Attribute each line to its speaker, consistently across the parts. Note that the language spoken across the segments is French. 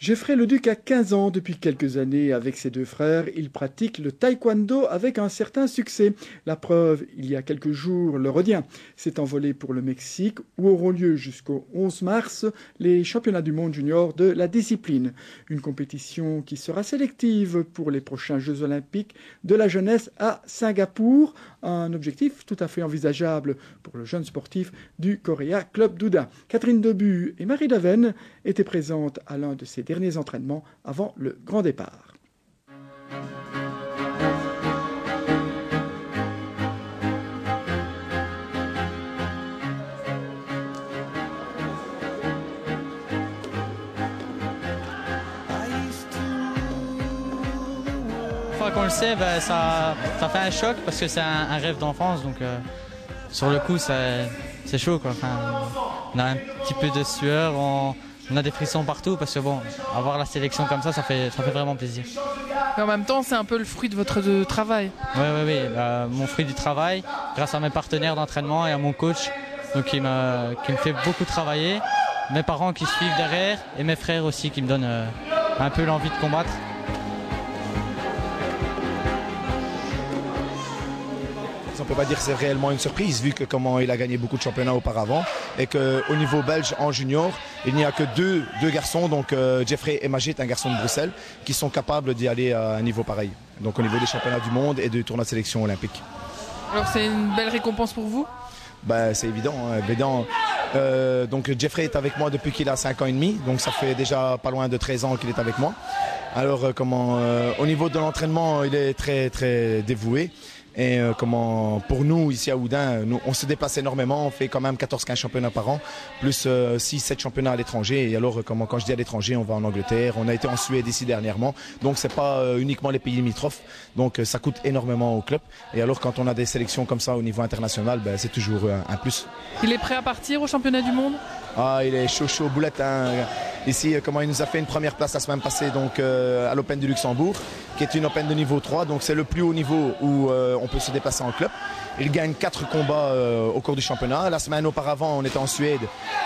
Speaker 1: Geoffrey Leduc a 15 ans depuis quelques années. Avec ses deux frères, il pratique le taekwondo avec un certain succès. La preuve, il y a quelques jours, le Rodien s'est envolé pour le Mexique où auront lieu jusqu'au 11 mars les championnats du monde junior de la discipline. Une compétition qui sera sélective pour les prochains Jeux olympiques de la jeunesse à Singapour. Un objectif tout à fait envisageable pour le jeune sportif du Korea Club d'Ouda. Catherine Debu et Marie Daven étaient présentes à l'un de ces derniers entraînements avant le grand départ.
Speaker 2: Une fois qu'on le sait, ça fait un choc parce que c'est un rêve d'enfance. Donc sur le coup, c'est chaud, quoi. Enfin, on a un petit peu de sueur, on a des frissons partout parce que bon, avoir la sélection comme ça fait vraiment plaisir.
Speaker 3: Et en même temps, c'est un peu le fruit de votre travail.
Speaker 2: Oui, mon fruit du travail, grâce à mes partenaires d'entraînement et à mon coach, donc qui me fait beaucoup travailler, mes parents qui suivent derrière et mes frères aussi qui me donnent un peu l'envie de combattre.
Speaker 4: On ne peut pas dire que c'est réellement une surprise vu que comment il a gagné beaucoup de championnats auparavant et qu'au niveau belge en junior, il n'y a que deux garçons, donc Geoffrey et Magit, un garçon de Bruxelles, qui sont capables d'y aller à un niveau pareil. Donc au niveau des championnats du monde et du tournoi de sélection olympique.
Speaker 3: Alors c'est une belle récompense pour vous?
Speaker 4: C'est évident. Donc Geoffrey est avec moi depuis qu'il a 5 ans et demi, donc ça fait déjà pas loin de 13 ans qu'il est avec moi. Alors au niveau de l'entraînement, il est très très dévoué. Et pour nous, ici à Oudin, on se déplace énormément, on fait quand même 14-15 championnats par an, plus 6-7 championnats à l'étranger. Et alors, quand je dis à l'étranger, on va en Angleterre, on a été en Suède ici dernièrement. Donc, c'est pas uniquement les pays limitrophes, donc ça coûte énormément au club. Et alors, quand on a des sélections comme ça au niveau international, c'est toujours un plus.
Speaker 3: Il est prêt à partir au championnat du monde?
Speaker 4: Ah, il est chaud boulette. Ici, il nous a fait une première place la semaine passée donc, à l'Open du Luxembourg, qui est une Open de niveau 3. Donc c'est le plus haut niveau où on peut se déplacer en club. Il gagne 4 combats au cours du championnat. La semaine auparavant, on était en Suède.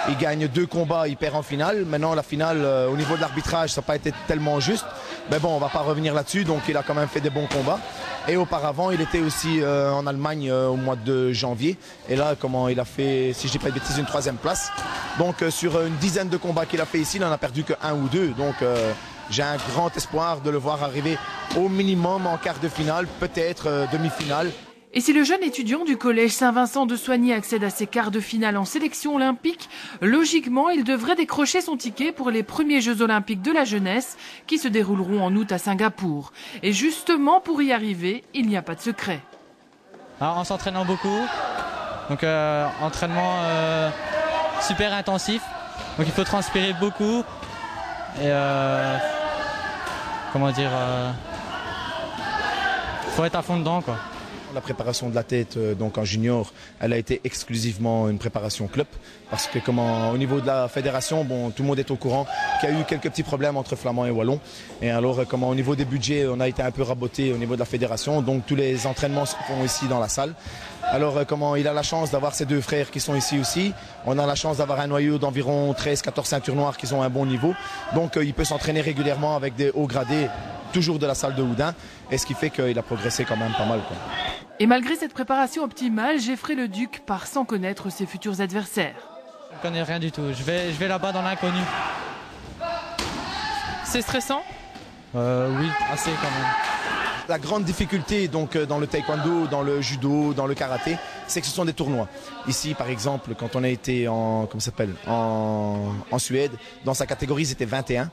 Speaker 4: Il gagne 2 combats, il perd en finale. Maintenant, la finale, au niveau de l'arbitrage, ça n'a pas été tellement juste. Mais bon, on ne va pas revenir là-dessus. Donc il a quand même fait des bons combats. Et auparavant, il était aussi en Allemagne au mois de janvier. Et là, il a fait, si je ne dis pas de bêtises, une 3e place. Donc sur une dizaine de combats qu'il a fait ici, il n'en a perdu que 1 ou 2. Donc j'ai un grand espoir de le voir arriver au minimum en quart de finale, peut-être demi-finale.
Speaker 3: Et si le jeune étudiant du collège Saint-Vincent de Soigny accède à ses quarts de finale en sélection olympique, logiquement, il devrait décrocher son ticket pour les premiers Jeux olympiques de la jeunesse qui se dérouleront en août à Singapour. Et justement, pour y arriver, il n'y a pas de secret.
Speaker 2: Alors, en s'entraînant beaucoup, donc entraînement super intensif, donc il faut transpirer beaucoup et faut être à fond dedans, quoi.
Speaker 4: La préparation de la tête donc en junior, elle a été exclusivement une préparation club parce que au niveau de la fédération, tout le monde est au courant qu'il y a eu quelques petits problèmes entre Flamands et Wallons. Et alors au niveau des budgets, on a été un peu raboté au niveau de la fédération, donc tous les entraînements se font ici dans la salle. Alors il a la chance d'avoir ses 2 frères qui sont ici aussi. On a la chance d'avoir un noyau d'environ 13-14 ceintures noires qui ont un bon niveau. Donc il peut s'entraîner régulièrement avec des hauts gradés, toujours de la salle de Oudin, et ce qui fait qu'il a progressé quand même pas mal, quoi.
Speaker 3: Et malgré cette préparation optimale, Geoffrey Leduc part sans connaître ses futurs adversaires.
Speaker 2: Je ne connais rien du tout, je vais là-bas dans l'inconnu.
Speaker 3: C'est stressant?
Speaker 2: Oui, assez quand même.
Speaker 4: La grande difficulté donc, dans le taekwondo, dans le judo, dans le karaté, c'est que ce sont des tournois. Ici, par exemple, quand on a été en Suède, dans sa catégorie, c'était 21.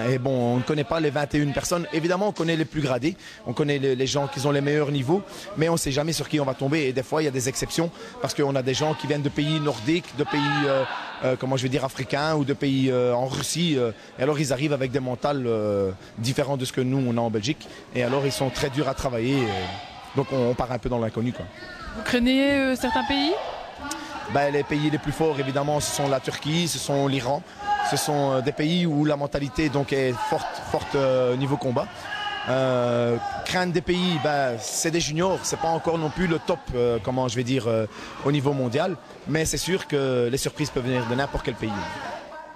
Speaker 4: Et on ne connaît pas les 21 personnes. Évidemment, on connaît les plus gradés, on connaît les gens qui ont les meilleurs niveaux, mais on ne sait jamais sur qui on va tomber. Et des fois, il y a des exceptions parce qu'on a des gens qui viennent de pays nordiques, de pays, africains ou de pays en Russie. Et alors, ils arrivent avec des mentales différents de ce que nous, on a en Belgique. Et alors, ils sont très durs à travailler. Donc, on part un peu dans l'inconnu, quoi.
Speaker 3: Vous craignez certains pays?
Speaker 4: Les pays les plus forts, évidemment, ce sont la Turquie, ce sont l'Iran. Ce sont des pays où la mentalité donc, est forte niveau combat. Craindre des pays, c'est des juniors, c'est pas encore non plus le top, au niveau mondial. Mais c'est sûr que les surprises peuvent venir de n'importe quel pays.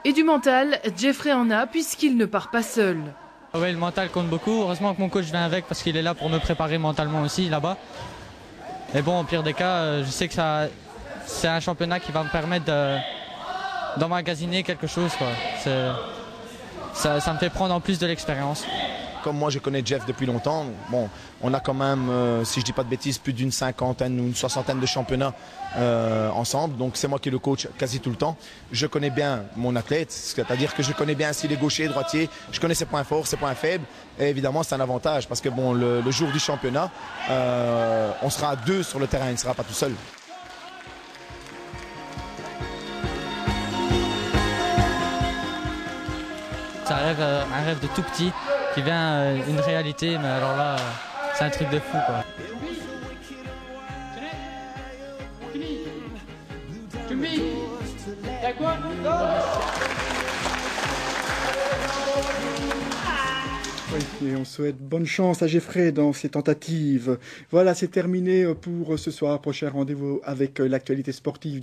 Speaker 3: Et du mental, Jeffrey en a puisqu'il ne part pas seul.
Speaker 2: Oui, le mental compte beaucoup. Heureusement que mon coach vient avec parce qu'il est là pour me préparer mentalement aussi là-bas. Et bon, au pire des cas, je sais que c'est un championnat qui va me permettre d'emmagasiner quelque chose, quoi. Ça me fait prendre en plus de l'expérience.
Speaker 4: Comme moi je connais Jeff depuis longtemps, bon, on a quand même, si je dis pas de bêtises, plus d'une cinquantaine ou une soixantaine de championnats ensemble. Donc c'est moi qui le coach quasi tout le temps. Je connais bien mon athlète, c'est-à-dire que je connais bien s'il est gaucher, droitier, je connais ses points forts, ses points faibles. Et évidemment c'est un avantage parce que bon, le jour du championnat, on sera à deux sur le terrain, il ne sera pas tout seul.
Speaker 2: C'est un rêve de tout petit qui devient une réalité, mais alors là, c'est un truc de fou, quoi.
Speaker 1: Oui, et on souhaite bonne chance à Jeffrey dans ses tentatives. Voilà, c'est terminé pour ce soir. Prochain rendez-vous avec l'actualité sportive.